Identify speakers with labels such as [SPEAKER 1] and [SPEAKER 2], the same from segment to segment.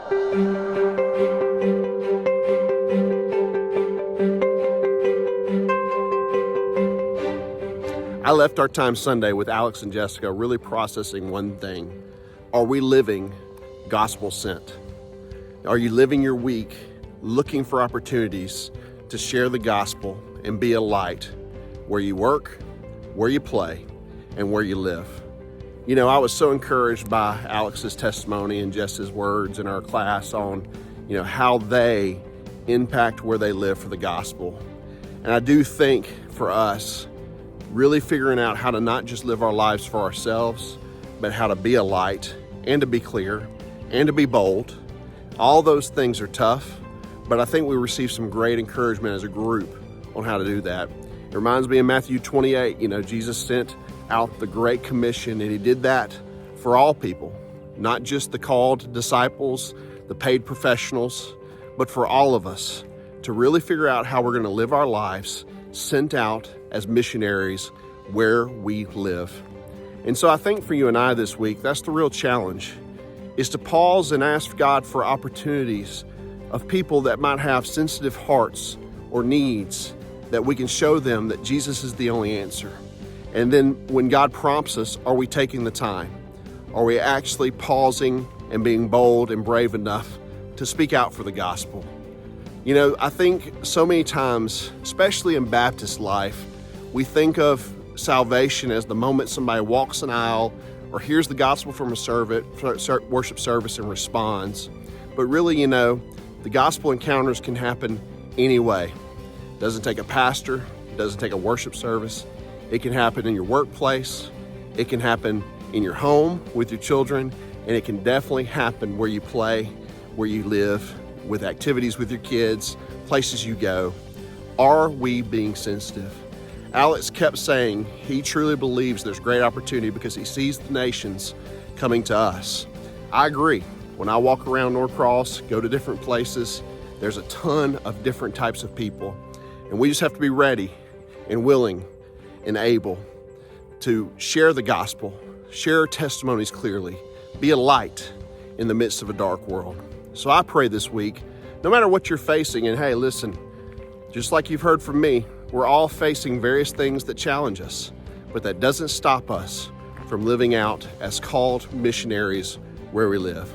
[SPEAKER 1] I left our time Sunday with Alex and Jessica really processing one thing. Are we living gospel sent? Are you living your week looking for opportunities to share the gospel and be a light where you work, where you play, and where you live? You know, I was so encouraged by Alex's testimony and Jess's words in our class on, how they impact where they live for the gospel. And I do think for us, really figuring out how to not just live our lives for ourselves, but how to be a light and to be clear and to be bold. All those things are tough, but I think we received some great encouragement as a group on how to do that. It reminds me of Matthew 28, Jesus sent out the Great Commission, and he did that for all people, not just the called disciples, the paid professionals, but for all of us to really figure out how we're going to live our lives sent out as missionaries where we live. And so I think for you and I this week, that's the real challenge, is to pause and ask God for opportunities of people that might have sensitive hearts or needs, that we can show them that Jesus is the only answer. And then when God prompts us, are we taking the time? Are we actually pausing and being bold and brave enough to speak out for the gospel? I think so many times, especially in Baptist life, we think of salvation as the moment somebody walks an aisle or hears the gospel from a worship service and responds. But really, the gospel encounters can happen anyway. It doesn't take a pastor. It doesn't take a worship service. It can happen in your workplace. It can happen in your home with your children. And it can definitely happen where you play, where you live, with activities with your kids, places you go. Are we being sensitive? Alex kept saying he truly believes there's great opportunity because he sees the nations coming to us. I agree. When I walk around Norcross, go to different places, there's a ton of different types of people. And we just have to be ready and willing and able to share the gospel, share our testimonies clearly, be a light in the midst of a dark world. So I pray this week, no matter what you're facing, and hey, listen, just like you've heard from me, we're all facing various things that challenge us, but that doesn't stop us from living out as called missionaries where we live.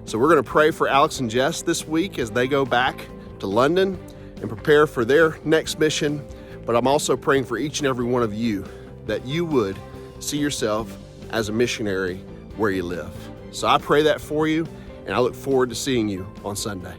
[SPEAKER 1] So we're going to pray for Alex and Jess this week as they go back to London and prepare for their next mission. But I'm also praying for each and every one of you that you would see yourself as a missionary where you live. So I pray that for you, and I look forward to seeing you on Sunday.